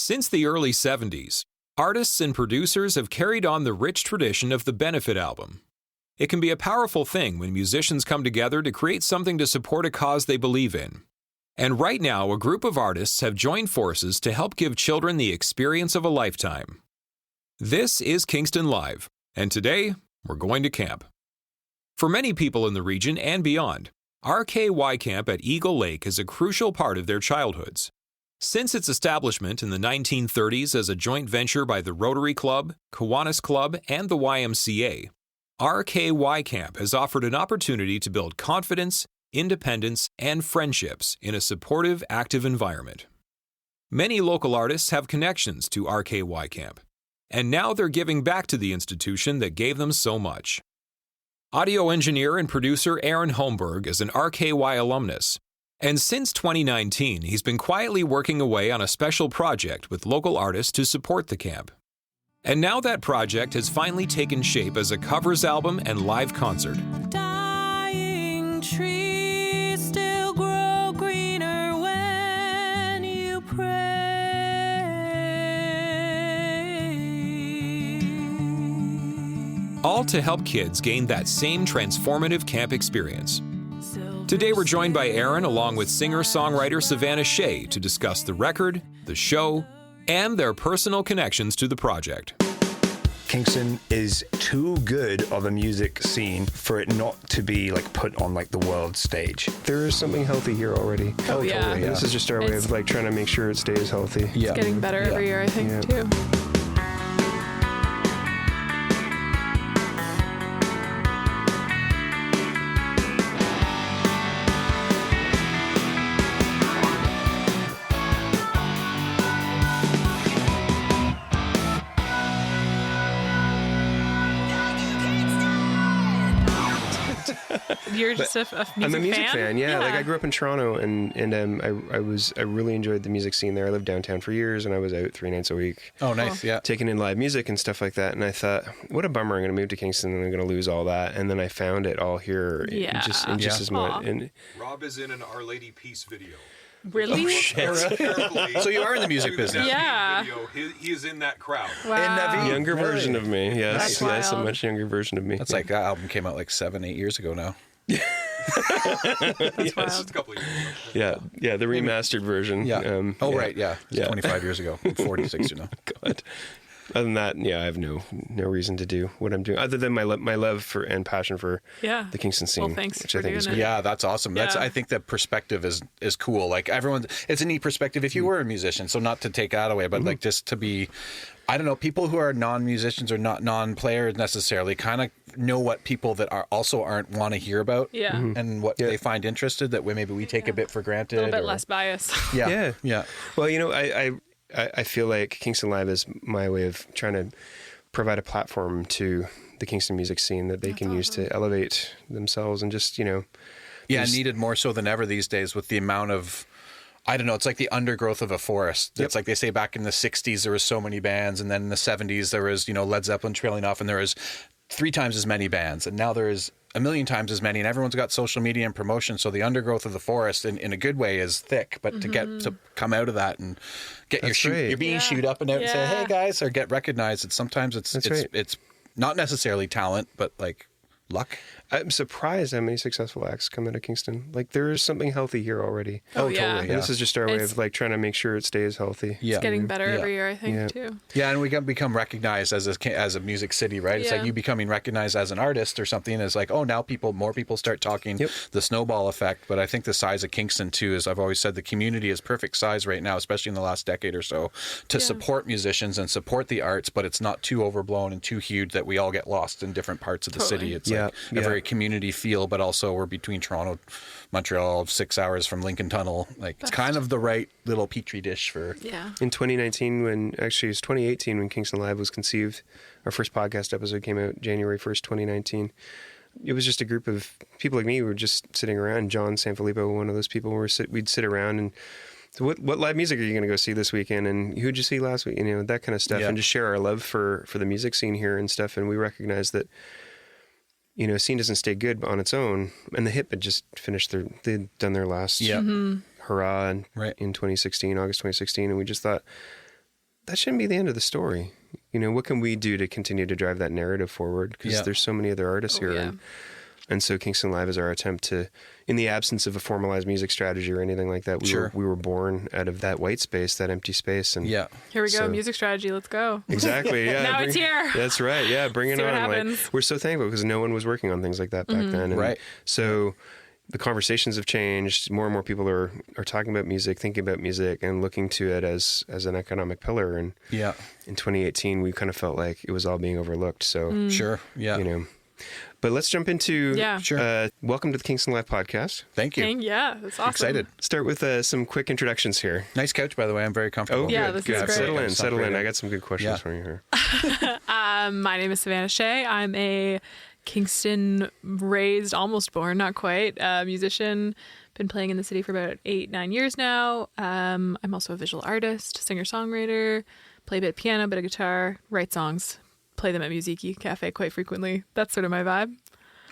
Since the early 70s, artists and producers have carried on the rich tradition of the benefit album. It can be a powerful thing when musicians come together to create something to support a cause they believe in. And right now, a group of artists have joined forces to help give children the experience of a lifetime. This is Kingston Live, and today, we're going to camp. For many people in the region and beyond, RKY Camp at Eagle Lake is a crucial part of their childhoods. Since its establishment in the 1930s as a joint venture by the Rotary Club, Kiwanis Club, and the YMCA, RKY Camp has offered an opportunity to build confidence, independence, and friendships in a supportive, active environment. Many local artists have connections to RKY Camp, and now they're giving back to the institution that gave them so much. Audio engineer and producer Aaron Holmberg is an RKY alumnus, and since 2019, he's been quietly working away on a special project with local artists to support the camp. And now that project has finally taken shape as a covers album and live concert. Dying trees still grow greener when you pray. All to help kids gain that same transformative camp experience. Today we're joined by Aaron along with singer-songwriter Savannah Shea to discuss the record, the show, and their personal connections to the project. Kingston is too good of a music scene for it not to be like put on like the world stage. There is something healthy here already. Oh, yeah. Totally, This is just our way of like trying to make sure it stays healthy. It's getting better every year, I think, too. You're just a music fan? I'm a music fan, yeah. Like I grew up in Toronto, and I really enjoyed the music scene there. I lived downtown for years, and I was out 3 nights a week. Oh, nice, yeah. Taking in live music and stuff like that. And I thought, what a bummer! I'm going to move to Kingston, and I'm going to lose all that. And then I found it all here. Yeah. Just as much. And Rob is in an Our Lady Peace video. Really? Oh, shit. So you are in the music business. Yeah. He is in that crowd. Wow. younger version of me, yes. That's Yes, a wild. much younger version of me. That's like that album came out like 7-8 years ago now. That's wild. A couple of years ago. Yeah, the remastered version. Yeah. Right, yeah. It's Yeah. 25 years ago. I'm 46, you know. God. Other than that, yeah, I have no reason to do what I'm doing, other than my love for and passion for the Kingston scene. Well, thanks which for I think doing is it. great. Yeah, that's awesome. Yeah. I think that perspective is cool. Like it's a neat perspective if you were a musician. So not to take that away, but like just to be, I don't know, people who are non-musicians or not non-players necessarily kind of know what people that aren't want to hear about. Yeah. And what they find interested that maybe we take a bit for granted. A little bit less biased. Yeah. Well, I feel like Kingston Live is my way of trying to provide a platform to the Kingston music scene that they can use to elevate themselves and just, needed more so than ever these days with the amount of, I don't know, it's like the undergrowth of a forest. It's like they say back in the 60s there was so many bands, and then in the 70s there was, Led Zeppelin trailing off, and there was 3 times as many bands, and now there's a million times as many, and everyone's got social media and promotion, so the undergrowth of the forest in a good way is thick, but to come out of that and get your being shooed up and out and say, hey guys, or get recognized, it's not necessarily talent, but like luck. I'm surprised how many successful acts come out of Kingston. Like, there is something healthy here already. Oh, yeah. Totally. And this is just our way of like trying to make sure it stays healthy. Yeah. It's getting better every year, I think, too. Yeah, and we become recognized as a music city, right? It's like you becoming recognized as an artist or something is like, oh, now more people start talking, the snowball effect. But I think the size of Kingston, too, is I've always said the community is perfect size right now, especially in the last decade or so, to support musicians and support the arts, but it's not too overblown and too huge that we all get lost in different parts of the city. It's like a very community feel, but also we're between Toronto, Montreal, 6 hours from Lincoln Tunnel. Like, it's kind of the right little petri dish for... Yeah. In 2019, it was 2018 when Kingston Live was conceived. Our first podcast episode came out January 1st, 2019. It was just a group of people like me who were just sitting around. John Sanfilippo, one of those people, we'd sit around and, so what live music are you going to go see this weekend? And who'd you see last week? That kind of stuff. And just share our love for the music scene here and stuff. And we recognize that, scene doesn't stay good on its own. And the Hip had just finished they'd done their last hurrah in 2016, August 2016. And we just thought, that shouldn't be the end of the story. What can we do to continue to drive that narrative forward? Because there's so many other artists here. And so Kingston Live is our attempt to, in the absence of a formalized music strategy or anything like that, we were born out of that white space, that empty space. And here we go, music strategy, let's go. Exactly, yeah. Now it's here. That's right, yeah, bring it See on. what happens. We're so thankful because no one was working on things like that back then. And so the conversations have changed. More and more people are talking about music, thinking about music, and looking to it as an economic pillar. And in 2018, we kind of felt like it was all being overlooked. So But let's jump into welcome to the Kingston Live podcast. Thank you. Yeah, that's awesome. Excited. Start with some quick introductions here. Nice couch, by the way. I'm very comfortable. Oh, yeah, good. this is great. Settle in. I got some good questions for you here. My name is Savannah Shea. I'm a Kingston-raised, almost born, not quite, musician. Been playing in the city for about 8-9 years now. I'm also a visual artist, singer-songwriter, play a bit of piano, bit of guitar, write songs. Play them at Musiki Cafe quite frequently. That's sort of my vibe.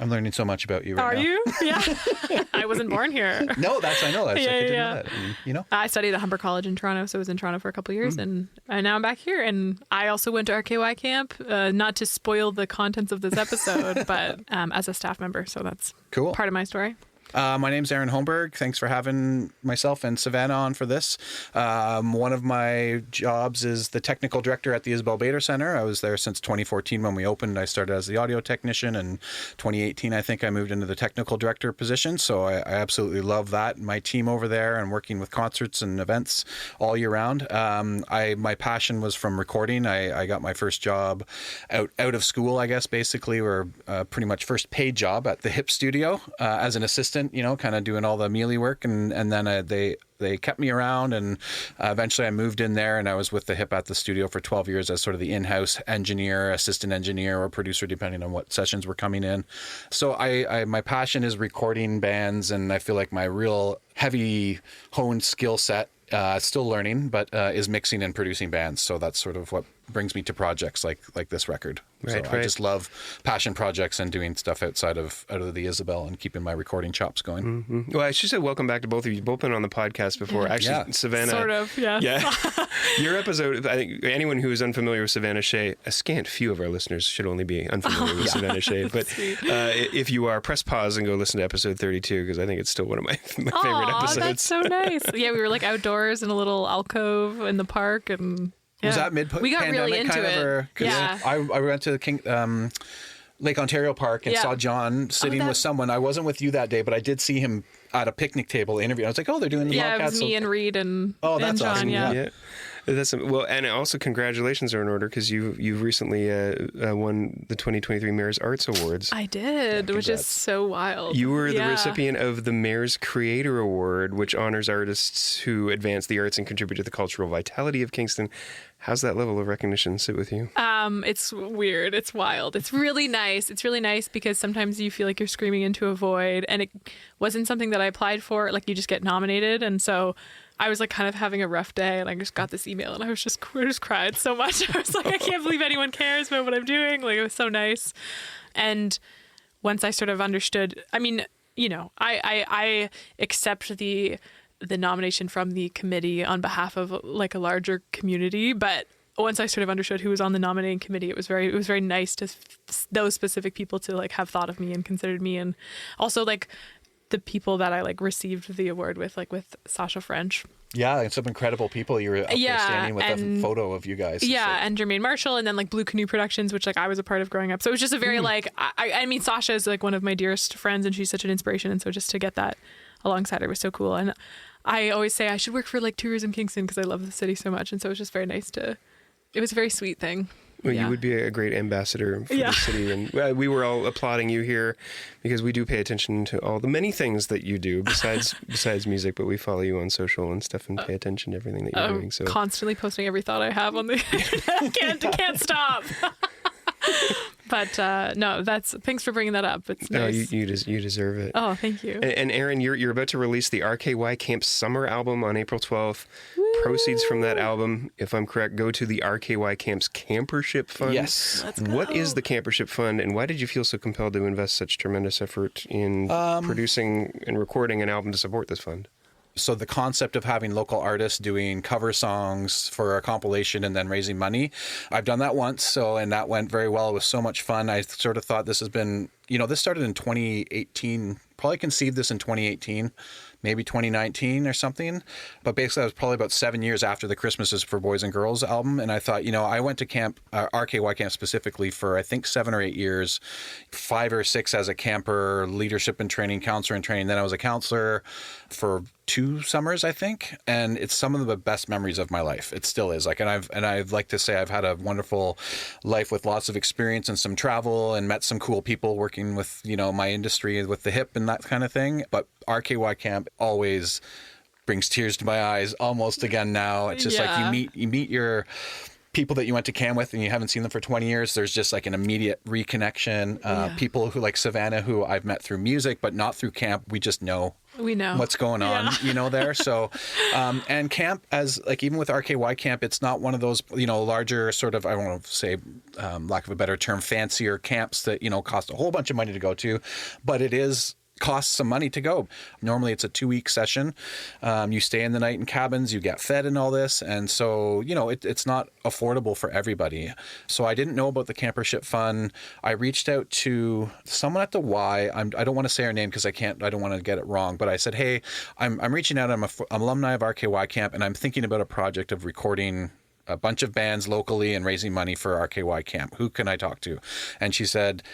I'm learning so much about you right now. Are you? Yeah. I wasn't born here. No, I know that. I didn't know that. And, I studied at Humber College in Toronto, so I was in Toronto for a couple of years, and now I'm back here. And I also went to RKY Camp, not to spoil the contents of this episode, but as a staff member. So that's cool. Part of my story. My name's Aaron Holmberg. Thanks for having myself and Savannah on for this. One of my jobs is the technical director at the Isabel Bader Center. I was there since 2014 when we opened. I started as the audio technician, and 2018 I think I moved into the technical director position. So I absolutely love that. My team over there and working with concerts and events all year round. My passion was from recording. I got my first job out of school, I guess, basically, or pretty much first paid job at the Hip Studio as an assistant. Kind of doing all the mealy work, and then they kept me around, and eventually I moved in there, and I was with the Hip at the studio for 12 years as sort of the in-house engineer, assistant engineer, or producer, depending on what sessions were coming in. So my passion is recording bands, and I feel like my real heavy honed skill set, still learning, but is mixing and producing bands. So that's sort of what brings me to projects like this record. Right. I just love passion projects and doing stuff out of the Isabel and keeping my recording chops going. Mm-hmm. Well, I should say welcome back to both of you. You've both been on the podcast before. Actually, Savannah. Sort of, yeah. Yeah. Your episode, I think anyone who is unfamiliar with Savannah Shea, a scant few of our listeners should only be unfamiliar with Savannah Shea. But if you are, press pause and go listen to episode 32, because I think it's still one of my favorite episodes. That's so nice. Yeah, we were like outdoors in a little alcove in the park, and was that we got really into it. I went to the Lake Ontario Park and saw John sitting with someone. I wasn't with you that day, but I did see him at a picnic table interview. I was like, they're doing the podcast. Yeah, it was me and Reed and that's John. Awesome. Yeah. That's well, and also congratulations are in order because you've recently won the 2023 Mayor's Arts Awards. I did, which is so wild. You were the recipient of the Mayor's Creator Award, which honors artists who advance the arts and contribute to the cultural vitality of Kingston. How's that level of recognition sit with you? It's weird. It's wild. It's really nice. It's really nice because sometimes you feel like you're screaming into a void, and it wasn't something that I applied for. Like, you just get nominated, and so I was like kind of having a rough day, and I just got this email, and I just cried so much. I was like, I can't believe anyone cares about what I'm doing. Like, it was so nice. And once I sort of understood, I mean, I accept the nomination from the committee on behalf of like a larger community, but once I sort of understood who was on the nominating committee, it was very nice to those specific people to like have thought of me and considered me, and also like the people that I like received the award with, like with Sasha French. Yeah, and some incredible people. You were up there standing with a photo of you guys. Yeah, and Jermaine Marshall, and then like Blue Canoe Productions, which like I was a part of growing up. So it was just a very like, I mean, Sasha is like one of my dearest friends, and she's such an inspiration. And so just to get that alongside her was so cool. And I always say I should work for like Tourism Kingston because I love the city so much. And so it was just very nice it was a very sweet thing. Well, you would be a great ambassador for the city. And we were all applauding you here because we do pay attention to all the many things that you do besides music, but we follow you on social and stuff and pay attention to everything that you're doing. So constantly posting every thought I have on the can't stop. But no, thanks for bringing that up. It's nice. No, you deserve it. Oh, thank you. And Aaron, you're about to release the RKY Camp Summer Album on April 12th. Woo! Proceeds from that album, if I'm correct, go to the RKY Camp's Campership Fund. Yes. Let's go. What is the Campership Fund, and why did you feel so compelled to invest such tremendous effort in producing and recording an album to support this fund? So the concept of having local artists doing cover songs for a compilation and then raising money, I've done that once. And that went very well. It was so much fun. I sort of thought this has been, this started in 2018, probably conceived this in 2018. Maybe 2019 or something. But basically, I was probably about 7 years after the Christmases for Boys and Girls album. And I thought, I went to camp, RKY Camp specifically for, I think, 7 or 8 years, 5 or 6 as a camper, leadership and training, counselor and training. Then I was a counselor for 2 summers, I think. And it's some of the best memories of my life. It still is. And I'd like to say I've had a wonderful life with lots of experience and some travel and met some cool people working with, my industry with the hip and that kind of thing. But RKY Camp always brings tears to my eyes almost again now. It's just like you meet your people that you went to camp with and you haven't seen them for 20 years. There's just like an immediate reconnection. People who like Savannah, who I've met through music, but not through camp. We just know. We know what's going on, there. So, and camp, as like even with RKY Camp, it's not one of those, larger sort of, I don't want to say, lack of a better term, fancier camps that, cost a whole bunch of money to go to, but it costs some money to go. Normally it's a 2-week session. You stay in the night in cabins, you get fed and all this. And so, it's not affordable for everybody. So I didn't know about the Campership Fund. I reached out to someone at the Y. I don't want to say her name because I don't want to get it wrong. But I said, hey, I'm reaching out. I'm an alumni of RKY Camp and I'm thinking about a project of recording a bunch of bands locally and raising money for RKY Camp. Who can I talk to? And she said,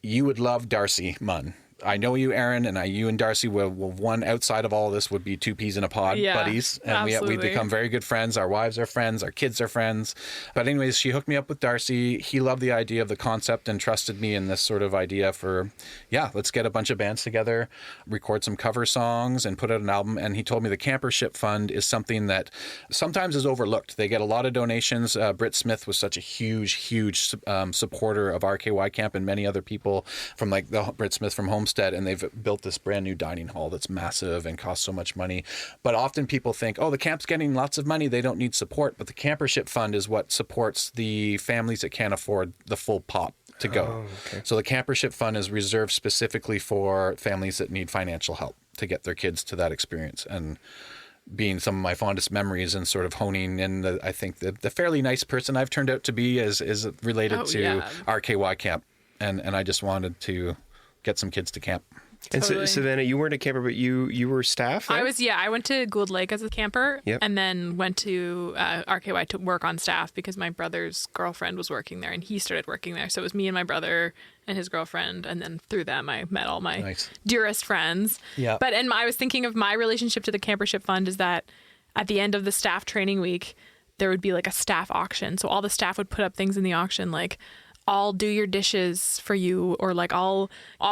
you would love Darcy Munn. I know you, Aaron, and you and Darcy will one outside of all of this would be 2 peas in a pod buddies. And we've become very good friends. Our wives are friends. Our kids are friends. But anyways, she hooked me up with Darcy. He loved the idea of the concept and trusted me in this sort of idea for, let's get a bunch of bands together, record some cover songs and put out an album. And he told me the Campership Fund is something that sometimes is overlooked. They get a lot of donations. Britt Smith was such a huge supporter of RKY Camp and many other people from like the Britt Smith from Homestead. And they've built this brand new dining hall that's massive and costs so much money. But often people think, the camp's getting lots of money, they don't need support. But the Campership Fund is what supports the families that can't afford the full pop to go. Okay. So the Campership Fund is reserved specifically for families that need financial help to get their kids to that experience. And being some of my fondest memories and sort of honing in I think the fairly nice person I've turned out to be is related to RKY Camp. And I just wanted to get some kids to camp. Totally. And Savannah, you weren't a camper, but you were staff there? I went to Gould Lake as a camper and then went to RKY to work on staff because my brother's girlfriend was working there and he started working there. So it was me and my brother and his girlfriend. And then through them, I met all my dearest friends. Yeah. But I was thinking of my relationship to the Campership Fund is that at the end of the staff training week, there would be like a staff auction. So all the staff would put up things in the auction like, I'll do your dishes for you, or like I'll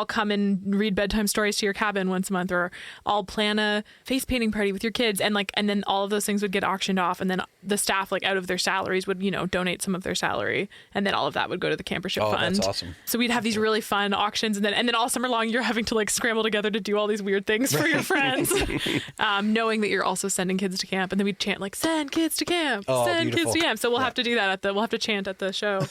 come and read bedtime stories to your cabin once a month, or I'll plan a face painting party with your kids, and then all of those things would get auctioned off, and then the staff like out of their salaries would donate some of their salary, and then all of that would go to the Campership Fund. That's awesome. So we'd have these really fun auctions, and then all summer long you're having to like scramble together to do all these weird things for your friends, knowing that you're also sending kids to camp, and then we'd chant like send kids to camp, send kids to camp. So we'll have to do that we'll have to chant at the show.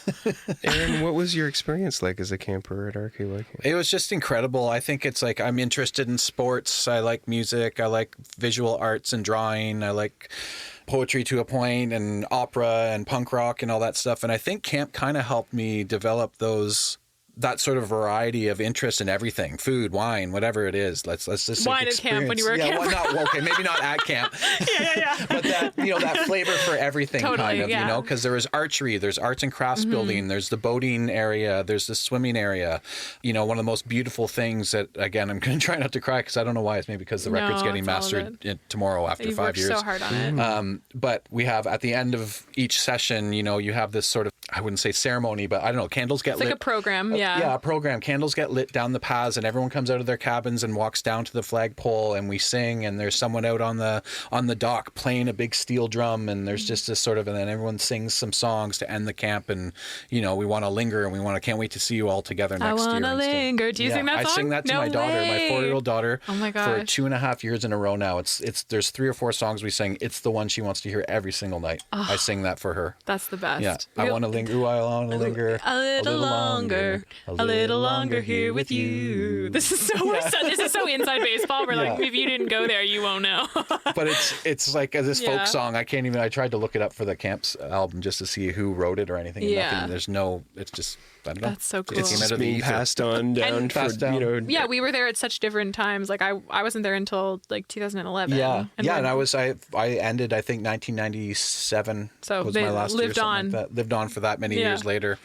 Aaron, what was your experience like as a camper at RKY Camp? It was just incredible. I think it's like I'm interested in sports. I like music. I like visual arts and drawing. I like poetry to a point and opera and punk rock and all that stuff. And I think camp kind of helped me develop that sort of variety of interest in everything, food, wine, whatever it is. Let's just wine at camp when you were a camper. Maybe not at camp. But that flavor for everything kind of, because there is archery, there's arts and crafts building, there's the boating area, there's the swimming area. One of the most beautiful things that, again, I'm going to try not to cry because I don't know why. It's maybe because the record's getting mastered tomorrow after 5 years. You've worked so hard on it. But we have at the end of each session, you have this sort of, I wouldn't say ceremony, but I don't know, candles get lit. It's like a program, a program. Candles get lit down the paths and everyone comes out of their cabins and walks down to the flagpole and we sing, and there's someone out on the dock playing a big steel drum, and there's just this sort of, and then everyone sings some songs to end the camp, and we want to linger, and we can't wait to see you all together next year. I want to linger. Do you sing that song? I sing that to my daughter, my 4-year-old daughter. Oh my gosh. For 2.5 years in a row now. There's 3 or 4 songs we sing. It's the one she wants to hear every single night. I sing that for her. That's the best. Yeah. I want to linger. sang, "Ooh, I want to linger a little longer here with you." This is so inside baseball. We're like, if you didn't go there, you won't know. But it's like this folk song. I tried to look it up for the Camp's album just to see who wrote it or anything. Yeah. Nothing. It's just, I don't know. That's so cool. It's It's being passed on down Yeah, we were there at such different times. Like I wasn't there until like 2011. Yeah, and I ended, I think, 1997. So was they my last lived year, on. like that. Lived on for that many years later.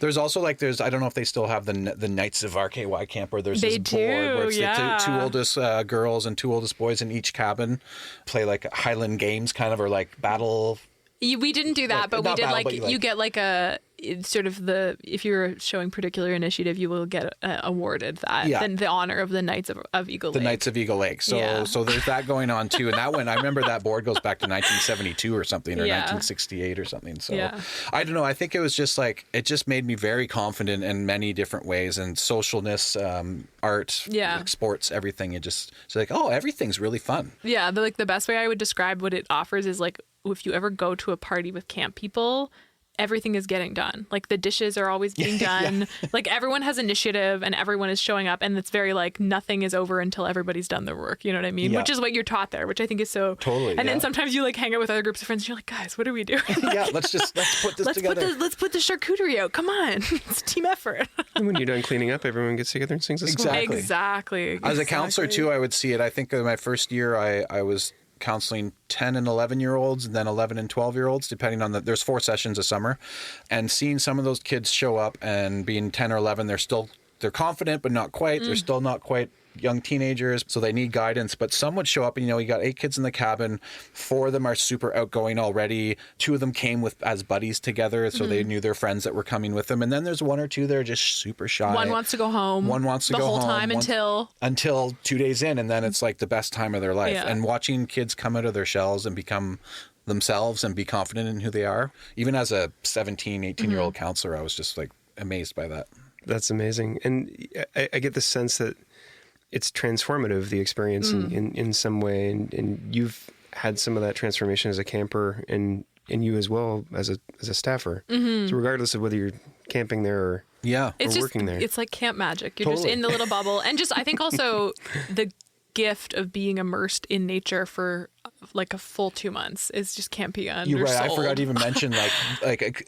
There's also I don't know if they still have the Knights of RKY Camp, where there's this board where it's the two oldest girls and two oldest boys in each cabin play like Highland games, kind of, or like battle. We didn't do that, but we did battle, you get like a sort of if you're showing particular initiative, you will get awarded that. Then the honor of the Knights of Eagle Lake. The Knights of Eagle Lake. So there's that going on too. And that one, I remember that board goes back to 1972 or something, or 1968 or something. So I don't know. I think it was just it just made me very confident in many different ways, and socialness, art, like sports, everything. It's like, oh, everything's really fun. Yeah. The best way I would describe what it offers is like, if you ever go to a party with camp people, everything is getting done. Like the dishes are always being done. Like everyone has initiative and everyone is showing up, and it's very like nothing is over until everybody's done their work. You know what I mean? Which is what you're taught there, which I think is so. Totally. And then sometimes you like hang out with other groups of friends and you're like, guys, what are we doing? Let's put this together. Let's put the charcuterie out. Come on. It's a team effort. And when you're done cleaning up, everyone gets together and sings a song. Exactly. As a counselor too, I would see it. I think in my first year, I was counseling 10 and 11-year-olds, and then 11 and 12-year-olds, depending on there's 4 sessions a summer, and seeing some of those kids show up and being 10 or 11, they're confident, but not quite. They're still not quite young teenagers, so they need guidance. But some would show up and, you got 8 kids in the cabin. 4 of them are super outgoing already. 2 of them came as buddies together, so they knew their friends that were coming with them. And then there's 1 or 2 that are just super shy. One wants to go home. One wants to go home. The whole time until 2 days in, and then it's like the best time of their life. And watching kids come out of their shells and become themselves and be confident in who they are. Even as a 17, 18-year-old counselor, I was just like amazed by that. That's amazing. And I get the sense that it's transformative, the experience in some way. And you've had some of that transformation as a camper, and you as well as a staffer. So regardless of whether you're camping there or working there. It's like camp magic. You're just in the little bubble. And just, I think also the gift of being immersed in nature for like a full 2 months is just can't be undersold. You're right. I forgot to even mention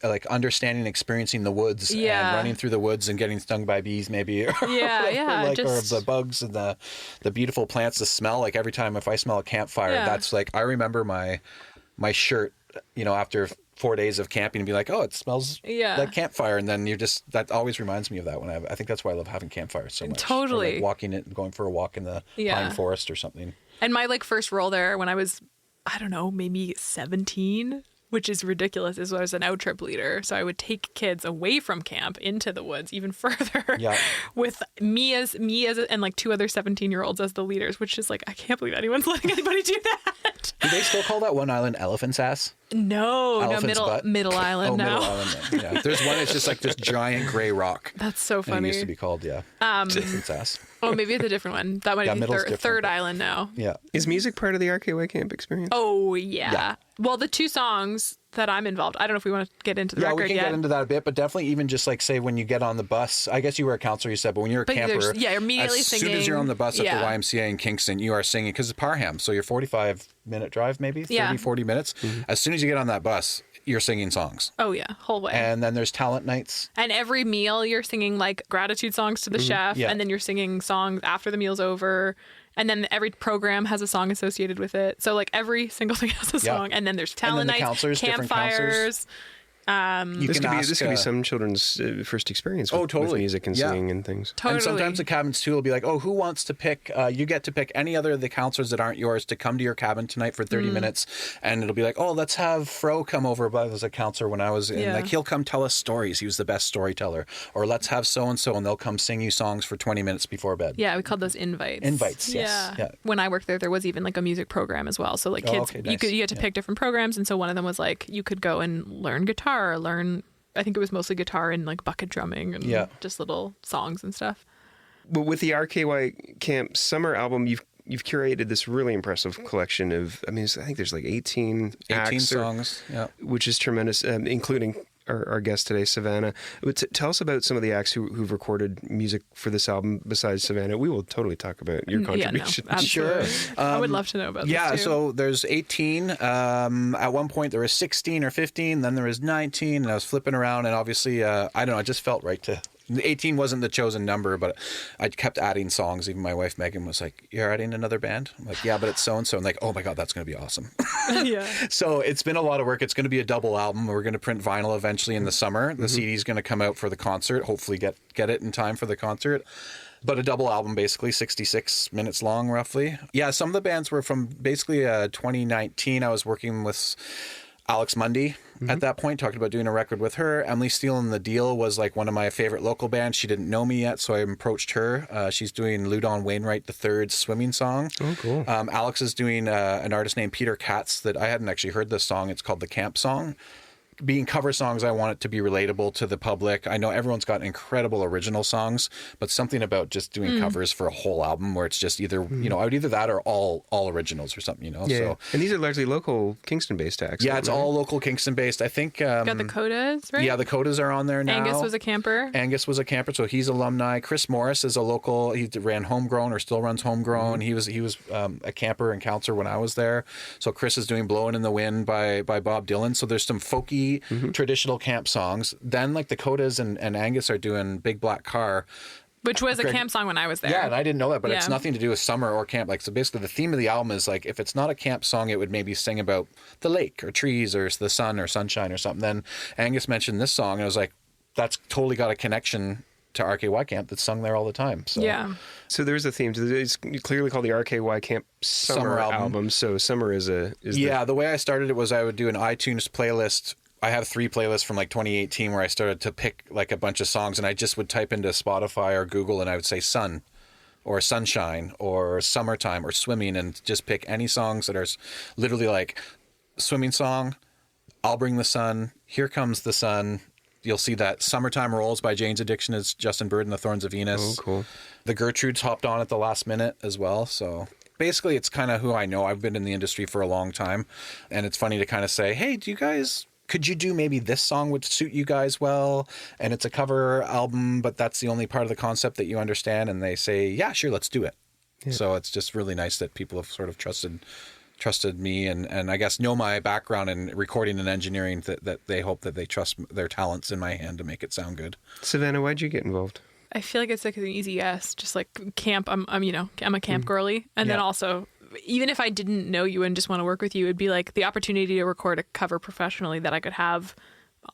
like understanding and experiencing the woods and running through the woods and getting stung by bees maybe. Or or the bugs and the beautiful plants, the smell. Like every time if I smell a campfire, that's like, I remember my shirt, after 4 days of camping and be like, oh, it smells like campfire. And then that always reminds me of that when I think that's why I love having campfires so much. Totally. Or like walking it and going for a walk in the pine forest or something. And my first role there when I was, I don't know, maybe 17, which is ridiculous, is I was an out trip leader. So I would take kids away from camp into the woods even further with me as and like 2 other 17-year-olds as the leaders, which is like, I can't believe anyone's letting anybody do that. Do they still call that one island Elephant's Ass? No, Middle Island now. Middle Island. Yeah. There's one that's just like this giant gray rock. That's so funny. And it used to be called, Elephant's Ass. Oh, maybe it's a different one. That might be third island now. Yeah. Is music part of the RKY Camp experience? Oh, yeah. Well, the 2 songs that I'm involved, I don't know if we want to get into the record yet. Yeah, we can get into that a bit, but definitely even just like say when you get on the bus, I guess you were a counselor, you said, but when you're a camper, you're immediately singing. As soon as you're on the bus at the YMCA in Kingston, you are singing, because it's Parham, so you're 45-minute drive maybe, 30, 40 minutes. As soon as you get on that bus, you're singing songs. Oh, yeah, whole way. And then there's talent nights. And every meal you're singing like gratitude songs to the chef, and then you're singing songs after the meal's over. And then every program has a song associated with it. So like every single thing has a song. And then there's talent nights, campfires. This could be some children's first experience with music and singing and things. Totally. And sometimes the cabins too will be like, oh, who wants to pick, you get to pick any other of the counselors that aren't yours to come to your cabin tonight for 30 minutes. And it'll be like, oh, let's have Fro come over. But as a counselor when I was in, like, he'll come tell us stories. He was the best storyteller. Or let's have so-and-so and they'll come sing you songs for 20 minutes before bed. Yeah, we called those invites. Invites, yes. Yeah. When I worked there was even like a music program as well. So like kids, you get to pick different programs. And so one of them was like, you could go and learn guitar, I think it was mostly guitar and like bucket drumming and just little songs and stuff. But with the RKY Camp Summer Album, you've curated this really impressive collection of, I think there's like 18 songs, which is tremendous, including our guest today, Savannah. Tell us about some of the acts who've recorded music for this album besides Savannah. We will totally talk about your contribution. Yeah, no, Sure. I would love to know about this too. So there's 18. At one point there was 16 or 15, then there was 19, and I was flipping around, and obviously, I don't know, it just felt right to... 18 wasn't the chosen number, but I kept adding songs. Even my wife, Megan, was like, "You're adding another band?" I'm like, "Yeah, but it's so-and-so." I'm like, "Oh my God, that's going to be awesome." Yeah. So it's been a lot of work. It's going to be a double album. We're going to print vinyl eventually in the summer. The CD is going to come out for the concert. Hopefully get it in time for the concert. But a double album, basically 66 minutes long, roughly. Yeah, some of the bands were from basically 2019. I was working with Alex Mundy at that point, talked about doing a record with her. Emily Steele and the Deal was like one of my favorite local bands. She didn't know me yet, so I approached her. She's doing Ludon Wainwright III's swimming song. Oh, cool. Alex is doing an artist named Peter Katz that I hadn't actually heard this song. It's called the Camp Song. Being cover songs, I want it to be relatable to the public. I know everyone's got incredible original songs, but something about just doing covers for a whole album where it's just either, either that or all originals or something, Yeah. So, And these are largely local Kingston-based acts. yeah, it's all local Kingston-based. I think... Got the Codas, right? Yeah, the Codas are on there now. Angus was a camper. Angus was a camper, so he's alumni. Chris Morris is a local. He ran Homegrown or still runs Homegrown. He was a camper and counselor when I was there. So Chris is doing "Blowing in the Wind" by Bob Dylan. So there's some folky traditional camp songs. Then like the Codas and Angus are doing "Big Black Car," Which was a camp song when I was there. Yeah, and I didn't know that, but it's Yeah. nothing to do with summer or camp. Like, so basically the theme of the album is like, if it's not a camp song, it would maybe sing about the lake or trees or the sun or sunshine or something. Then Angus mentioned this song, and I was like, that's totally got a connection to RKY Camp that's sung there all the time. So. Yeah. So there's a theme. It's clearly called the RKY Camp Summer Album. So summer is the way I started it was I would do an iTunes playlist. I have 3 playlists from like 2018 where I started to pick like a bunch of songs, and I just would type into Spotify or Google and I would say sun or sunshine or summertime or swimming, and just pick any songs that are literally like swimming song, I'll Bring the Sun, Here Comes the Sun. You'll see that Summertime Rolls by Jane's Addiction is Justin Bird and the Thorns of Venus. Oh, cool. The Gertrudes hopped on at the last minute as well. So basically it's kind of who I know. I've been in the industry for a long time, and it's funny to kind of say, hey, could you do maybe this song would suit you guys well? And it's a cover album, but that's the only part of the concept that you understand. And they say, yeah, sure, let's do it. Yeah. So it's just really nice that people have sort of trusted me and I guess know my background in recording and engineering, that they hope that they trust their talents in my hand to make it sound good. Savannah, why'd you get involved? I feel like it's like an easy yes. Just like camp, I'm a camp girly. And then also, even if I didn't know you and just want to work with you, it'd be like the opportunity to record a cover professionally that I could have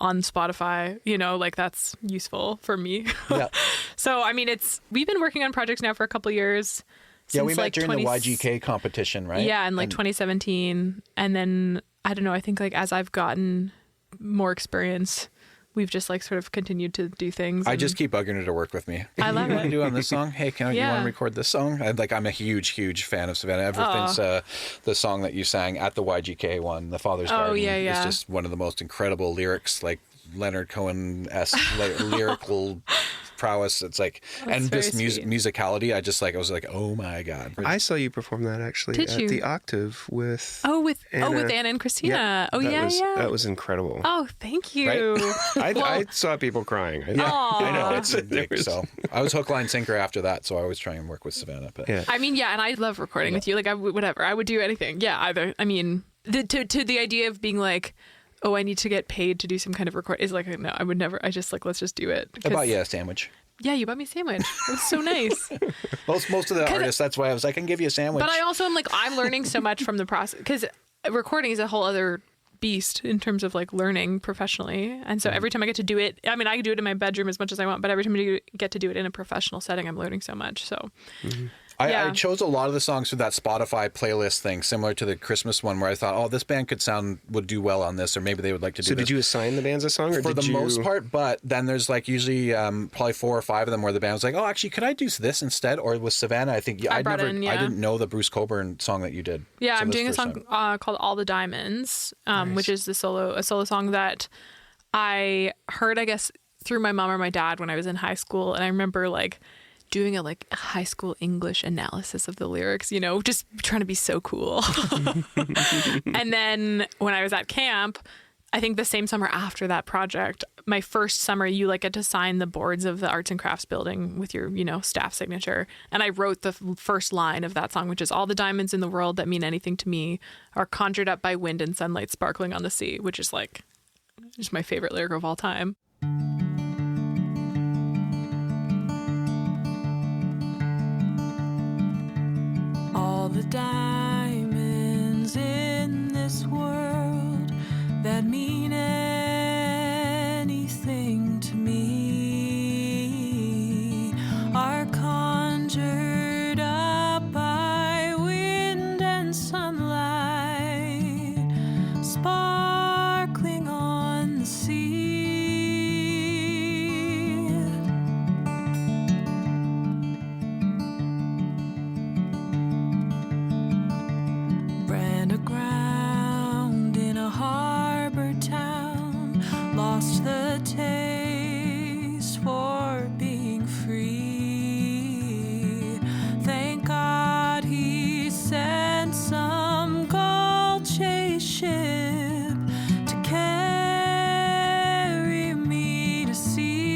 on Spotify, like that's useful for me. Yeah. So, I mean, we've been working on projects now for a couple years. Yeah, we met like during the YGK competition, right? Yeah, in 2017. And then, I don't know, I think like as I've gotten more experience, we've just like sort of continued to do things. I just keep bugging her to work with me. I love you it. want to do on this song? Hey, you want to record this song? I'm a huge fan of Savannah. Ever since the song that you sang at the YGK one, The Father's Garden, is just one of the most incredible lyrics, like Leonard Cohen-esque lyrical prowess. It's like, and this musicality, I was like, oh my God. I saw you perform that actually Did at you? the Octave with with Anna. Anna and Christina. Yeah, that was incredible. Oh, thank you. Right? I saw people crying. I know, it's big. So I was hook, line, sinker after that, so I always try and work with Savannah. But I mean, and I love recording with you. Like, I would do anything. Yeah, either. I mean, to the idea of being like, oh, I need to get paid to do some kind of record is like, no, I would never. I just like, let's just do it. I bought you a sandwich. Yeah, you bought me a sandwich. It was so nice. Most of the artists, that's why I was like, I can give you a sandwich. But I also am like, I'm learning so much from the process, because recording is a whole other beast in terms of like learning professionally. And so every time I get to do it, I mean, I can do it in my bedroom as much as I want, but every time I get to do it in a professional setting, I'm learning so much. So I chose a lot of the songs for that Spotify playlist thing, similar to the Christmas one, where I thought, oh, this band would do well on this, or maybe they would like to do this. So did you assign the bands a song? Or for the most part, but then there's like usually probably 4 or 5 of them where the band was like, oh, actually, could I do this instead? Or with Savannah, I think I didn't know the Bruce Coburn song that you did. Yeah, I'm doing a song called All the Diamonds, which is a solo song that I heard, I guess, through my mom or my dad when I was in high school. And I remember like doing a high school English analysis of the lyrics, just trying to be so cool. And then when I was at camp, I think the same summer after that project, my first summer, you like get to sign the boards of the arts and crafts building with your, staff signature. And I wrote the first line of that song, which is all the diamonds in the world that mean anything to me are conjured up by wind and sunlight sparkling on the sea, which is like just my favorite lyric of all time. All the diamonds in this world that mean anything to me are conjured up by wind and sunlight, sparkling on the sea. Ran aground in a harbor town, lost the taste for being free. Thank God he sent some gold chase ship to carry me to sea.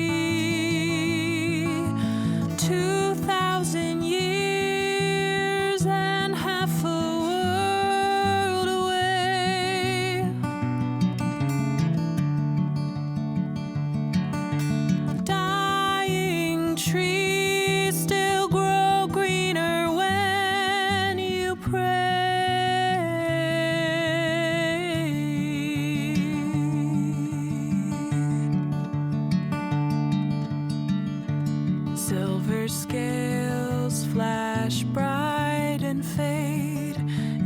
2,000 years and half a world away. Dying trees still grow greener when you pray. Silver scales flash bright and fade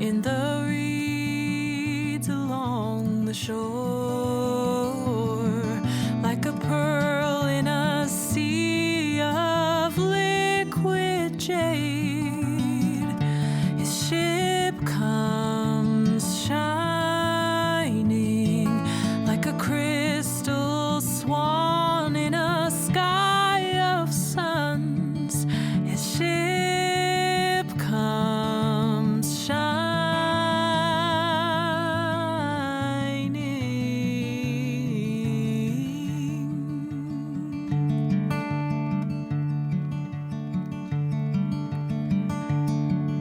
in the reeds along the shore, like a pearl in a sea of liquid jade. His ship comes shining like a crystal swan in a sky of suns. His ship comes shining.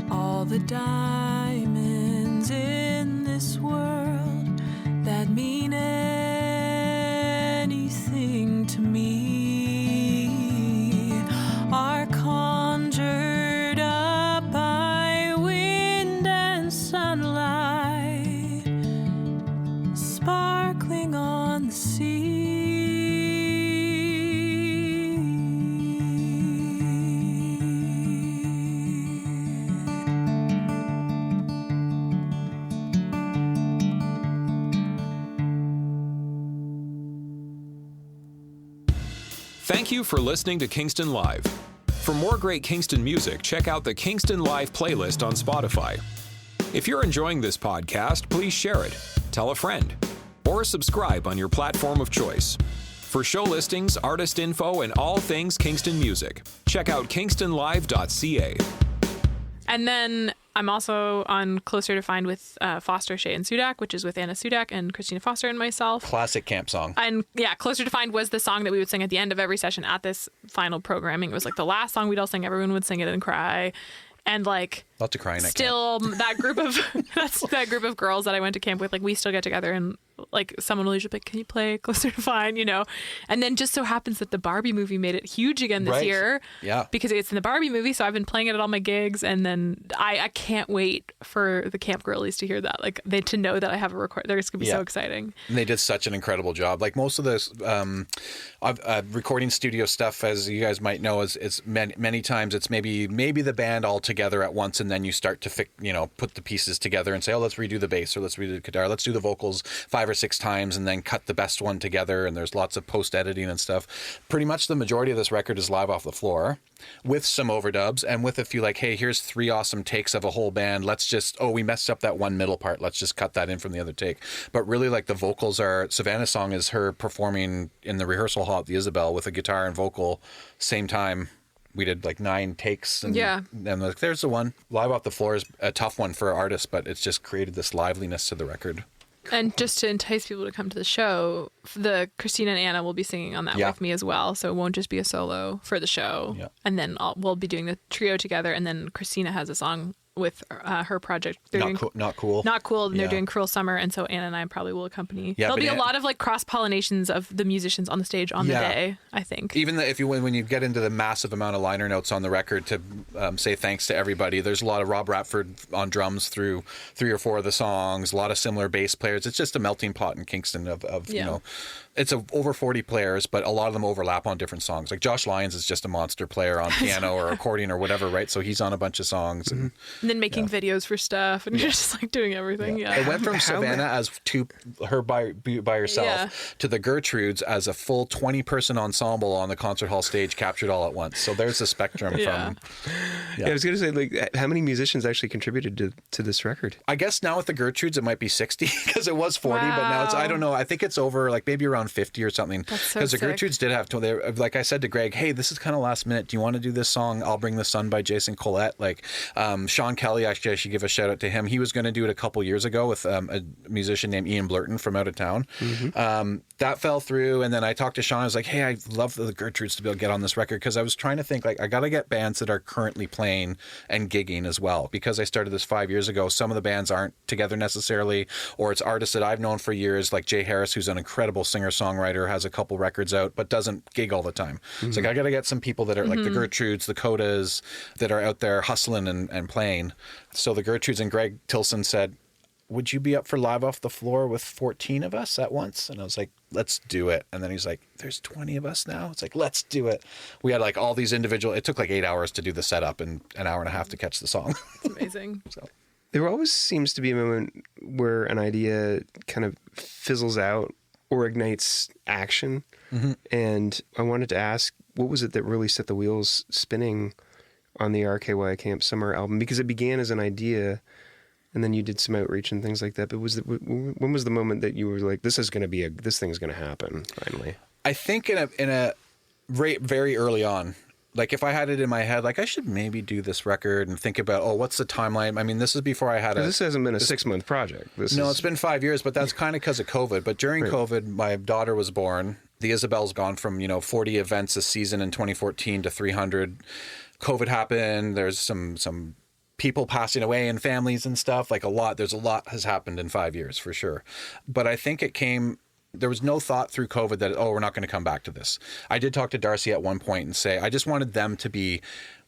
All the diamonds in this world that mean anything to me are conjured up by wind and sunlight, sparkling on the sea. Thank you for listening to Kingston Live. For more great Kingston music, check out the Kingston Live playlist on Spotify. If you're enjoying this podcast, please share it, tell a friend, or subscribe on your platform of choice. For show listings, artist info, and all things Kingston music, check out kingstonlive.ca. And then I'm also on Closer to Find with Foster, Shea, and Sudak, which is with Anna Sudak and Christina Foster and myself. Classic camp song. And yeah, Closer to Find was the song that we would sing at the end of every session at this final programming. It was like the last song we'd all sing. Everyone would sing it and cry. And like, Lots of crying at still that group of that group of girls that I went to camp with, like we still get together and like someone will usually be like, can you play Closer to Find, and then just so happens that the Barbie movie made it huge again this year, because it's in the Barbie movie, so I've been playing it at all my gigs, and then I can't wait for the camp girlies to hear that, like to know that I have a record. They're just gonna be so exciting. And they did such an incredible job. Like most of this recording studio stuff, as you guys might know, is many times it's maybe the band all together at once, and then you start to put the pieces together and say, oh, let's redo the bass, or let's redo the guitar, let's do the vocals 5 or 6 times, and then cut the best one together, and there's lots of post-editing and stuff. Pretty much the majority of this record is live off the floor with some overdubs and with a few like, hey, here's 3 awesome takes of a whole band. Let's just, we messed up that one middle part. Let's just cut that in from the other take. But really, like, the vocals are, Savannah's song is her performing in the rehearsal hall at the Isabel with a guitar and vocal same time. We did like 9 takes, and like, there's the one. Live off the floor is a tough one for artists, but it's just created this liveliness to the record. And just to entice people to come to the show, the Christina and Anna will be singing on that with me as well. So it won't just be a solo for the show. Yeah. And then we'll be doing the trio together. And then Christina has a song with her project. Not cool. And they're doing Cruel Summer. And so Anna and I probably will accompany. Yeah, there'll be a lot of like cross-pollinations of the musicians on the stage on the day, I think. Even when you get into the massive amount of liner notes on the record to say thanks to everybody, there's a lot of Rob Ratford on drums through 3 or 4 of the songs, a lot of similar bass players. It's just a melting pot in Kingston of you know, it's over 40 players, but a lot of them overlap on different songs. Like Josh Lyons is just a monster player on piano or accordion or whatever, right? So he's on a bunch of songs. And then making videos for stuff and just like doing everything. Yeah. It went from Savannha as her by herself to the Gertrudes as a full 20-person ensemble on the concert hall stage, captured all at once. So there's a spectrum from... Yeah, I was going to say, like, how many musicians actually contributed to this record? I guess now with the Gertrudes, it might be 60 because it was 40, but now it's, I don't know. I think it's over like maybe around 50 or something. Because the Gertrudes did have, like I said to Greg, hey, this is kind of last minute. Do you want to do this song, I'll Bring the Sun by Jason Collette? Like Sean Kelly, actually, I should give a shout out to him. He was going to do it a couple years ago with a musician named Ian Blurton from out of town. That fell through. And then I talked to Sean. I was like, hey, I'd love the Gertrudes to be able to get on this record because I was trying to think, like, I got to get bands that are currently playing and gigging as well. Because I started this 5 years ago, some of the bands aren't together necessarily, or it's artists that I've known for years, like Jay Harris, who's an incredible singer-songwriter, has a couple records out, but doesn't gig all the time. It's like, I got to get some people that are like the Gertrudes, the Codas, that are out there hustling and playing. So the Gertrudes and Greg Tilson said, would you be up for Live Off the Floor with 14 of us at once? And I was like, let's do it. And then he's like, there's 20 of us now? It's like, let's do it. We had like all these individual, it took like 8 hours to do the setup and an hour and a half to catch the song. It's amazing. So there always seems to be a moment where an idea kind of fizzles out or ignites action. And I wanted to ask, what was it that really set the wheels spinning on the RKY Camp Summer Album? Because it began as an idea, and then you did some outreach and things like that. But when was the moment that you were like, this thing's going to happen finally? I think in a very early on. Like if I had it in my head, like I should maybe do this record and think about, what's the timeline? I mean, this is before I had this hasn't been a 6-month project. It's been 5 years, but that's kind of because of COVID. But during COVID, my daughter was born. The Isabel's gone from, 40 events a season in 2014 to 300. COVID happened. There's some people passing away and families and stuff, there's a lot has happened in 5 years for sure. But I think there was no thought through COVID that, we're not going to come back to this. I did talk to Darcy at one point and say, I just wanted them to be,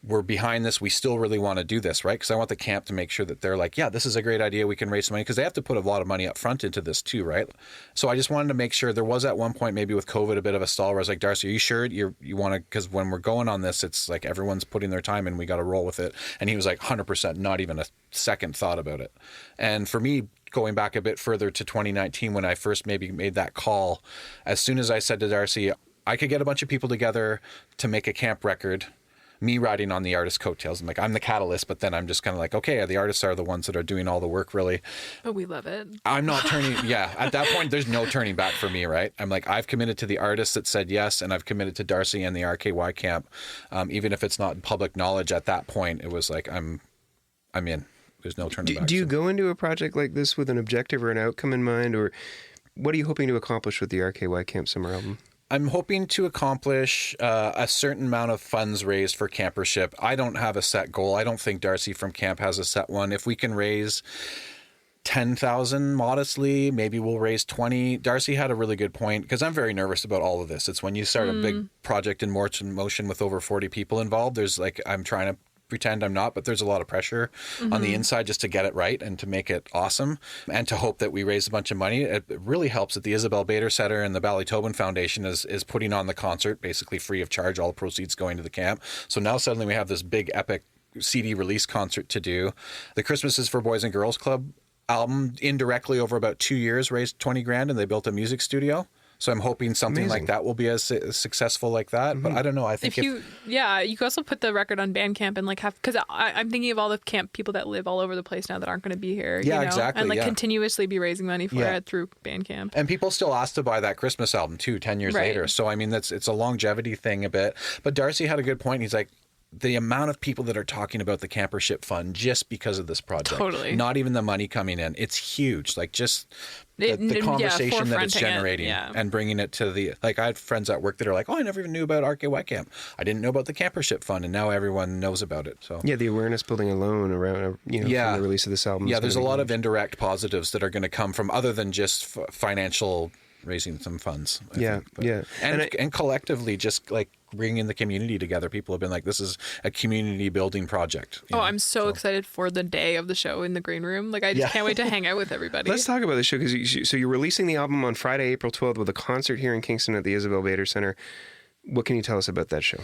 we're behind this. We still really want to do this, right? Because I want the camp to make sure that they're like, yeah, this is a great idea. We can raise some money because they have to put a lot of money up front into this too, right? So I just wanted to make sure there was at one point, maybe with COVID, a bit of a stall where I was like, Darcy, are you sure you want to, because when we're going on this, it's like everyone's putting their time in, we got to roll with it. And he was like 100%, not even a second thought about it. And for me, going back a bit further to 2019, when I first maybe made that call, as soon as I said to Darcy, I could get a bunch of people together to make a camp record, me riding on the artist's coattails. I'm like, I'm the catalyst, but then I'm just kind of like, okay, the artists are the ones that are doing all the work, really. But we love it. I'm not turning, at that point, there's no turning back for me, right? I'm like, I've committed to the artists that said yes, and I've committed to Darcy and the RKY camp. Even if it's not public knowledge at that point, it was like, I'm in. There's no turning back. Do you go into a project like this with an objective or an outcome in mind, or what are you hoping to accomplish with the RKY Camp Summer Album? I'm hoping to accomplish a certain amount of funds raised for Campership. I don't have a set goal. I don't think Darcy from camp has a set one. If we can raise 10,000 modestly, maybe we'll raise 20. Darcy had a really good point because I'm very nervous about all of this. It's when you start a big project in motion with over 40 people involved, there's like, I'm trying to pretend I'm not, but there's a lot of pressure on the inside just to get it right and to make it awesome and to hope that we raise a bunch of money. It really helps that the Isabel Bader Center and the Ballytobin Foundation is putting on the concert basically free of charge, all the proceeds going to the camp. So now suddenly we have this big epic CD release concert to do. The Christmases for Boys and Girls Club album indirectly over about 2 years raised 20 grand and they built a music studio. So I'm hoping something like that will be as successful like that. But I don't know. I think you could also put the record on Bandcamp and because I'm thinking of all the camp people that live all over the place now that aren't going to be here. Yeah, you know? Exactly. And continuously be raising money for it through Bandcamp. And people still ask to buy that Christmas album too, 10 years later. So I mean, it's a longevity thing a bit. But Darcy had a good point. He's like, the amount of people that are talking about the Campership Fund just because of this project. Totally. Not even the money coming in. It's huge. Like just the conversation that it's generating and bringing it to the, like I had friends at work that are like, oh, I never even knew about RKY Camp. I didn't know about the Campership Fund, and now everyone knows about it. So yeah, the awareness building alone around, from the release of this album. Yeah, there's a lot of indirect positives that are going to come from other than just financial raising some funds. I think. And collectively just like bringing the community together. People have been like, this is a community building project. I'm so excited for the day of the show in the green room. Like, I just can't wait to hang out with everybody. Let's talk about the show, because so you're releasing the album on Friday, April 12th with a concert here in Kingston at the Isabel Bader Center. What can you tell us about that show?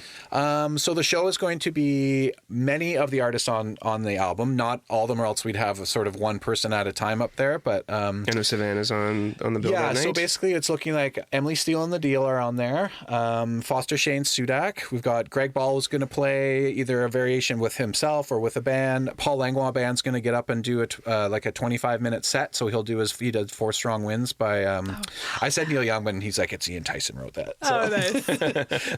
So the show is going to be many of the artists on the album, not all of them, or else we'd have a sort of one person at a time up there. But I know Savannah's on the bill that night. So basically it's looking like Emily Steele and the Deal are on there. Foster Shane Sudak. We've got Greg Ball who's going to play either a variation with himself or with a band. Paul Langlois Band's going to get up and do a 25-minute set. So he does Four Strong Winds by, I said Neil Young, but he's like, it's Ian Tyson wrote that. So. Oh, nice.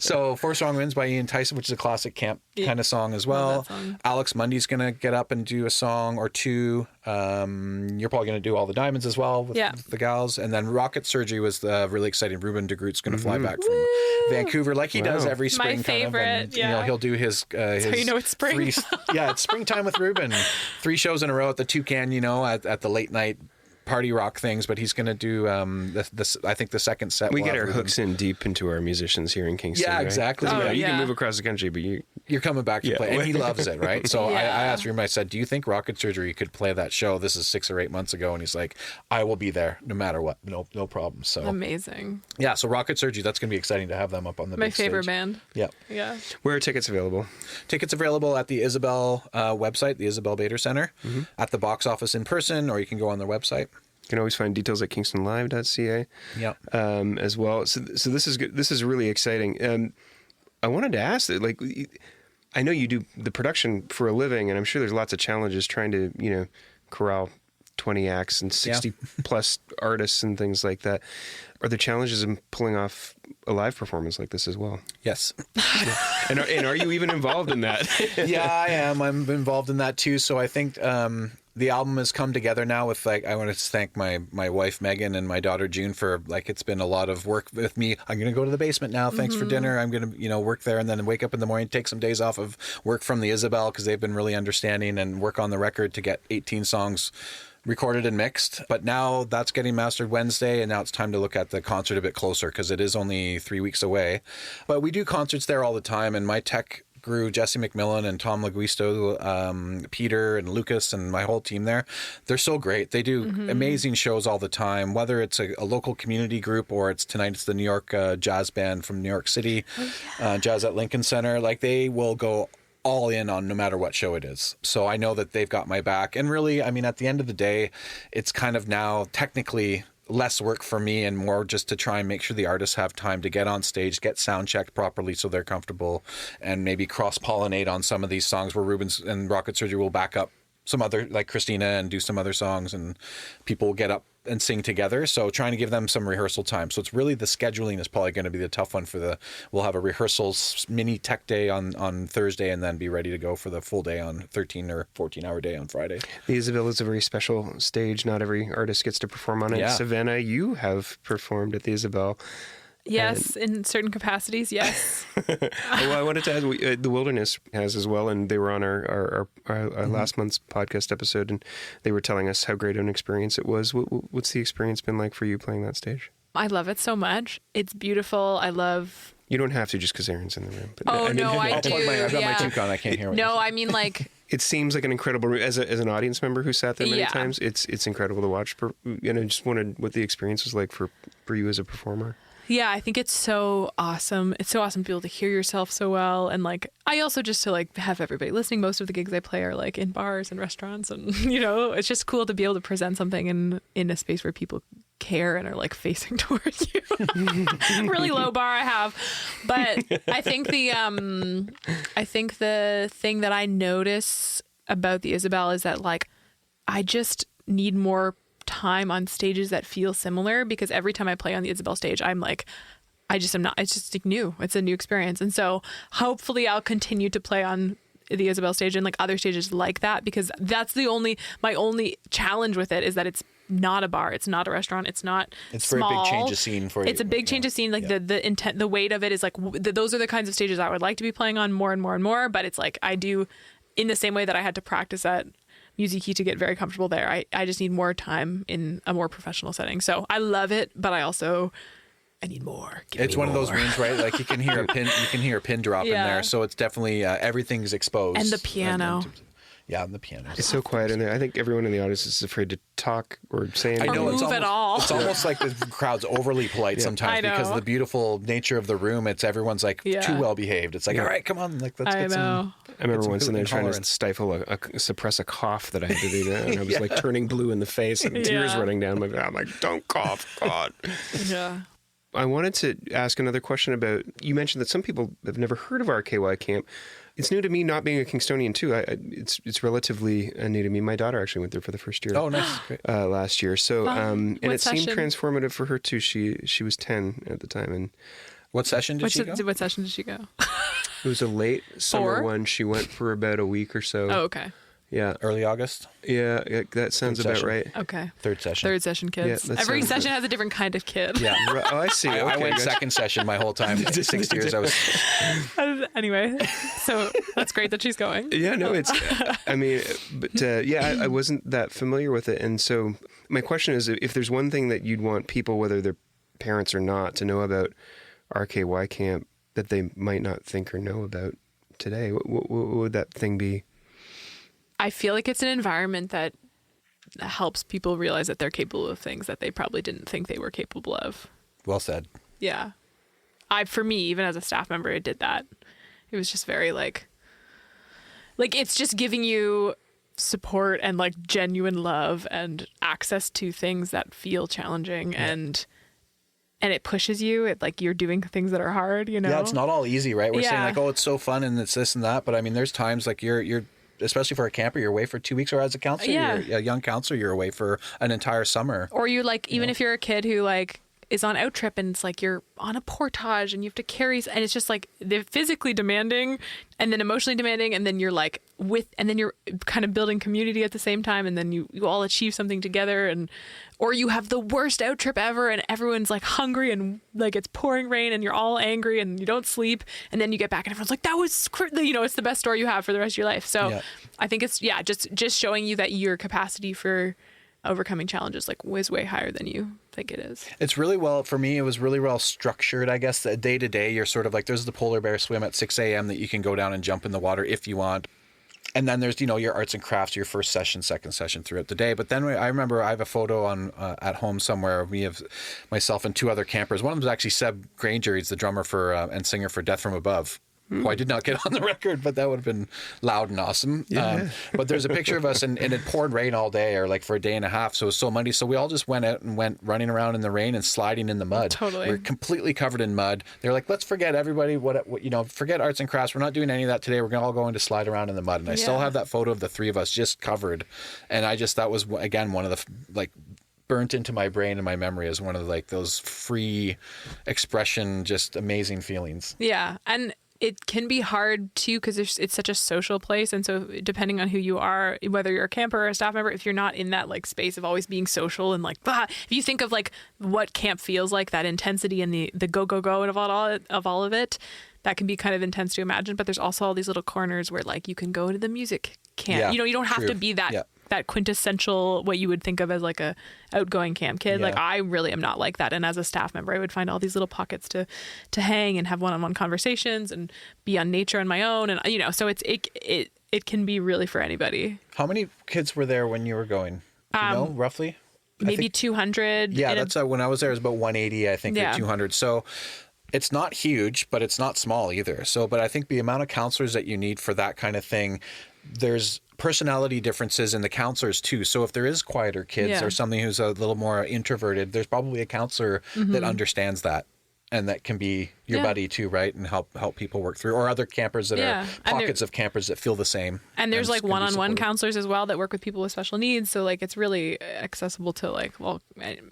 So Four Strong Winds by Ian Tyson, which is a classic camp kind of song as well. Alex Mundy's going to get up and do a song or two. You're probably going to do All the Diamonds as well with the gals. And then Rocket Surgery was the really exciting. Ruben de Groot's going to fly back from Vancouver like he does every spring. My favorite, he'll do his so it's spring. It's springtime with Ruben. 3 shows in a row at the Toucan, at the late night party rock things, but he's going to do I think the second set. We get our hooks in deep into our musicians here in Kingston. Yeah, right? exactly. You can move across the country, but you're coming back to play, and he loves it, right? So I asked Ruben, I said, do you think Rocket Surgery could play that show? This is 6 or 8 months ago, and he's like, I will be there no matter what. No problem. So amazing. Yeah, so Rocket Surgery, that's going to be exciting to have them up on the big favorite stage. band. Yeah. Where are tickets available? Tickets available at the Isabel website, the Isabel Bader Center, at the box office in person, or you can go on their website. You can always find details at kingstonlive.ca as well. So this is good. This is really exciting. I wanted to ask that, like, I know you do the production for a living, and I'm sure there's lots of challenges trying to, corral 20 acts and 60 plus artists and things like that. Are there challenges in pulling off a live performance like this as well? Yes. And are you even involved in that? Yeah, I am. I'm involved in that too. So I think the album has come together now with, like, I want to thank my wife Megan and my daughter June for, like, it's been a lot of work with me. I'm going to go to the basement now. Thanks for dinner. I'm going to, work there and then wake up in the morning, take some days off of work from the Isabel because they've been really understanding, and work on the record to get 18 songs recorded and mixed. But now that's getting mastered Wednesday, and now it's time to look at the concert a bit closer because it is only 3 weeks away. But we do concerts there all the time, and my tech grew, Jesse McMillan and Tom Laguisto, Peter and Lucas and my whole team there. They're so great. They do amazing shows all the time, whether it's a local community group or tonight it's the New York jazz band from New York City, Jazz at Lincoln Center. Like, they will go all in on no matter what show it is. So I know that they've got my back. And really, I mean, at the end of the day, it's kind of now technically less work for me and more just to try and make sure the artists have time to get on stage, get sound checked properly so they're comfortable, and maybe cross-pollinate on some of these songs where Rubens and Rocket Surgery will back up some other, like Christina, and do some other songs, and people will get up and sing together. So trying to give them some rehearsal time. So it's really, the scheduling is probably going to be the tough one we'll have a rehearsals mini tech day on Thursday, and then be ready to go for the full day on 13 or 14-hour day on Friday. The Isabel is a very special stage. Not every artist gets to perform on it. Yeah. Savannah, you have performed at the Isabel. Yes, in certain capacities, yes. Well, I wanted to add, the Wilderness has as well, and they were on our last month's podcast episode, and they were telling us how great an experience it was. What's the experience been like for you playing that stage? I love it so much. It's beautiful. I love... You don't have to just because Aaron's in the room. But I do. I've got my toque on. I can't hear what No, I mean, like... It seems like an incredible room. As an audience member who sat there many times, it's incredible to watch. And I just wondered what the experience was like for you as a performer. Yeah, I think it's so awesome. It's so awesome to be able to hear yourself so well. And like, I also just to like have everybody listening. Most of the gigs I play are like in bars and restaurants. And, it's just cool to be able to present something in a space where people care and are like facing towards you. Really low bar I have. But I think the thing that I notice about the Isabel is that like, I just need more time on stages that feel similar, because every time I play on the Isabel stage, I'm like, I just am not. It's just like new. It's a new experience, and so hopefully I'll continue to play on the Isabel stage and like other stages like that, because that's my only challenge with it is that it's not a bar, it's not a restaurant, it's not It's small. a very big change of scene for you. It's a big change of scene. Like the intent, the weight of it is like those are the kinds of stages I would like to be playing on more and more and more. But it's like I do, in the same way that I had to practice at Music to get very comfortable there. I just need more time in a more professional setting. So I love it, but I need more. It's one of those rooms, right? Like you can hear a pin drop in there. So it's definitely everything's exposed. And the piano. And the piano. It's so quiet in there. I think everyone in the audience is afraid to talk or say anything. I know, move at all. It's almost like the crowd's overly polite sometimes because of the beautiful nature of the room. It's everyone's like too well behaved. It's like, all right, come on, like let's get some. I remember once in there trying to stifle suppress a cough that I had to do that, and I was like turning blue in the face and tears running down my face. I'm like, don't cough, God. Yeah. I wanted to ask another question about, you mentioned that some people have never heard of RKY Camp. It's new to me, not being a Kingstonian too. It's relatively new to me. My daughter actually went there for the first year. Oh, nice. Great. Last year. So, and What it seemed session? transformative for her too. She was 10 at the time, and What session did she go? What session did she go? it was a late summer 4? one. She went for about a week or so. Oh, okay. Yeah. Early August? Yeah, that sounds Third about session. right. Okay. Third session. Third session kids. Yeah, that Every sounds session good. has a different kind of kid. Yeah. Oh, I see. I Okay, went gotcha. second session my whole time. 6 years I was. Anyway, so that's great that she's going. Yeah, no, it's, I mean, but I wasn't that familiar with it. And so my question is, if there's one thing that you'd want people, whether they're parents or not, to know about RKY Camp that they might not think or know about today, what would that thing be? I feel like it's an environment that helps people realize that they're capable of things that they probably didn't think they were capable of. Well said. Yeah. For me, even as a staff member, it did that. It was just very like it's just giving you support and like genuine love and access to things that feel challenging and it pushes you. It like you're doing things that are hard, you know? Yeah, it's not all easy, right? We're saying Yeah. like, oh, it's so fun and it's this and that. But I mean, there's times like you're especially for a camper, you're away for 2 weeks, or as a counselor, you're a young counselor, you're away for an entire summer. Or you like, even if you're a kid who like is on out trip and it's like you're on a portage and you have to carry, and it's just like they're physically demanding and then emotionally demanding, and then you're like and then you're kind of building community at the same time, and then you all achieve something together, or you have the worst out trip ever and everyone's like hungry and like it's pouring rain and you're all angry and you don't sleep, and then you get back and everyone's like, that was it's the best story you have for the rest of your life. So I think it's just showing you that your capacity for overcoming challenges like was way higher than you think it is. It's really for me, it was really well structured, I guess. The day to day, you're sort of like, there's the polar bear swim at 6 a.m. that you can go down and jump in the water if you want. And then there's, your arts and crafts, your first session, second session throughout the day. But then I remember I have a photo on at home somewhere of me, of myself and 2 other campers. One of them was actually Seb Granger. He's the drummer for and singer for Death from Above. Who I did not get on the record, but that would have been loud and awesome. Yeah. But there's a picture of us, and it poured rain all day, or like for a day and a half. So it was so muddy. So we all just went out and went running around in the rain and sliding in the mud. Totally. We were completely covered in mud. They're like, let's forget everybody, forget arts and crafts. We're not doing any of that today. We're all going to slide around in the mud. And I still have that photo of the 3 of us just covered. And that was, again, one of the, burnt into my brain and my memory as one of those free expression, just amazing feelings. Yeah. And it can be hard too, because it's such a social place. And so depending on who you are, whether you're a camper or a staff member, if you're not in that space of always being social and if you think of what camp feels like, that intensity and the go and of all of it, that can be kind of intense to imagine. But there's also all these little corners where you can go to the music camp. Yeah, you don't have true. to be that quintessential, what you would think of as a outgoing camp kid. Yeah. I really am not like that. And as a staff member, I would find all these little pockets to hang and have one-on-one conversations and be on nature on my own. And, so it can be really for anybody. How many kids were there when you were going? Do you know, roughly? Maybe 200. Yeah, that's when I was there, it was about 180, I think, or 200. So it's not huge, but it's not small either. So, but I think the amount of counselors that you need for that kind of thing, there's personality differences in the counselors too. So if there is quieter kids or something who's a little more introverted, there's probably a counselor that understands that and that can be your buddy too, right? And help people work through, or other campers that are pockets of campers that feel the same. And there's like can be one-on-one supportive. counselors as well that work with people with special needs. So like it's really accessible to like, well,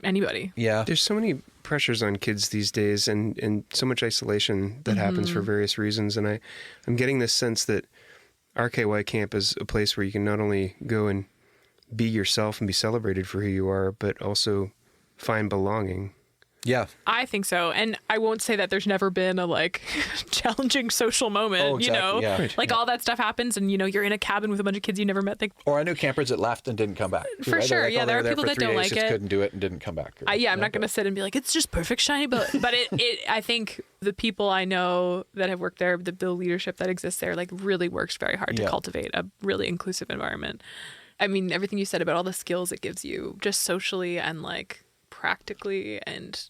anybody. Yeah. There's so many pressures on kids these days, and so much isolation that happens for various reasons. And I'm getting this sense that RKY Camp is a place where you can not only go and be yourself and be celebrated for who you are, but also find belonging. Yeah. I think so. And I won't say that there's never been a like challenging social moment, Oh, exactly, you know, yeah. Right. like all that stuff happens and, you know, you're in a cabin with a bunch of kids you never met. Or I knew campers that left and didn't come back. For right? sure. Like, Yeah. oh, There they are were people for that 3 don't days, like just it. couldn't do it and didn't come back. I'm not going to sit and be like, it's just perfect, shiny, but I think the people I know that have worked there, the leadership that exists there, like really works very hard to cultivate a really inclusive environment. I mean, everything you said about all the skills it gives you just socially and like practically, and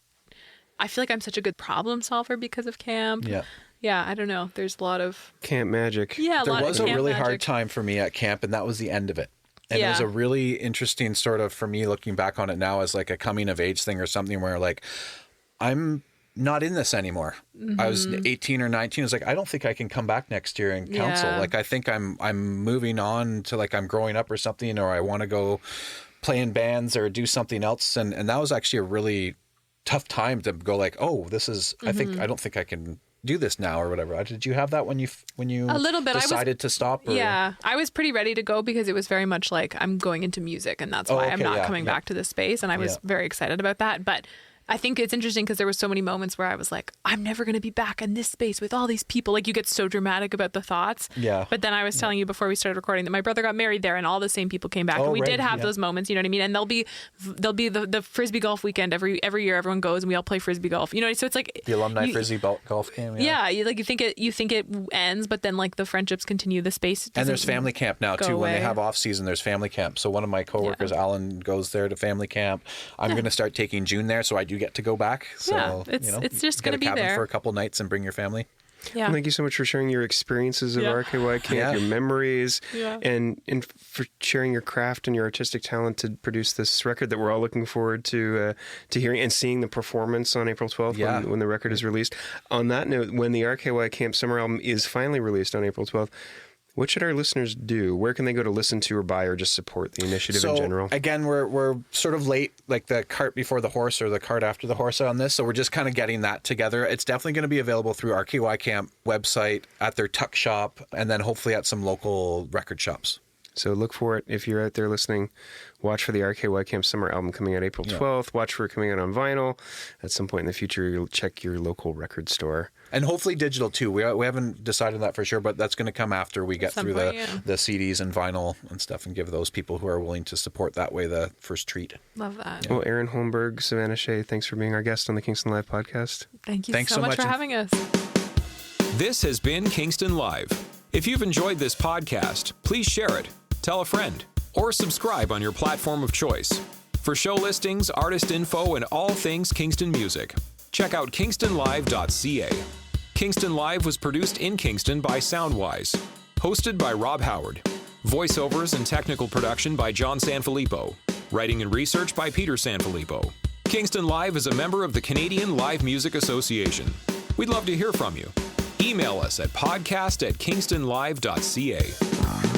I feel like I'm such a good problem solver because of camp. Yeah. Yeah, I don't know. There's a lot of Camp magic. there was a really hard time for me at camp, and that was the end of it. And it was a really interesting sort of, for me, looking back on it now, as like a coming of age thing or something where like, I'm not in this anymore. I was 18 or 19. I was like, I don't think I can come back next year and counsel. Yeah. Like, I think I'm moving on to like, I'm growing up or something, or I want to go play in bands or do something else. And that was actually a really tough time to go like, oh, this is, I don't think I can do this now or whatever. Did you have that when you a little bit. decided to stop? Or? Yeah, I was pretty ready to go because it was very much like I'm going into music and that's why I'm not coming back to this space. And I was very excited about that. But I think it's interesting because there were so many moments where I was like, I'm never going to be back in this space with all these people. Like you get so dramatic about the thoughts. Yeah. But then I was telling you before we started recording that my brother got married there and all the same people came back. Oh, and we right. did have those moments, you know what I mean? And there'll be the Frisbee golf weekend every year. Everyone goes and we all play Frisbee golf. You know, so it's like The alumni Frisbee golf game. Yeah, you think it ends, but then like the friendships continue. The space and there's family camp now too. away. When they have off season, there's family camp. So one of my coworkers, Alan, goes there to family camp. I'm going to start taking June there, so I do get to go back. So, it's just going to be there for a couple nights and bring your family. Yeah. Well, thank you so much for sharing your experiences of RKY Camp, your memories, and for sharing your craft and your artistic talent to produce this record that we're all looking forward to hearing and seeing the performance on April 12th when the record is released. On that note, when the RKY Camp Summer Album is finally released on April 12th, what should our listeners do? Where can they go to listen to or buy or just support the initiative in general? Again, we're sort of late, like the cart before the horse or the cart after the horse on this. So we're just kind of getting that together. It's definitely going to be available through RKY Camp website, at their tuck shop, and then hopefully at some local record shops. So look for it. If you're out there listening, watch for the RKY Camp Summer Album coming out April 12th. Watch for it coming out on vinyl. At some point in the future, you'll check your local record store. And hopefully digital too. We haven't decided that for sure, but that's going to come after we get through the CDs and vinyl and stuff and give those people who are willing to support that way the first treat. Love that. Well, Aaron Holmberg, Savannah Shea, thanks for being our guest on the Kingston Live podcast. Thank you Thanks so much for having us. This has been Kingston Live. If you've enjoyed this podcast, please share it, tell a friend, or subscribe on your platform of choice. For show listings, artist info, and all things Kingston music, check out kingstonlive.ca. Kingston Live was produced in Kingston by Soundwise. Hosted by Rob Howard. Voiceovers and technical production by John Sanfilippo. Writing and research by Peter Sanfilippo. Kingston Live is a member of the Canadian Live Music Association. We'd love to hear from you. Email us at podcast@kingstonlive.ca.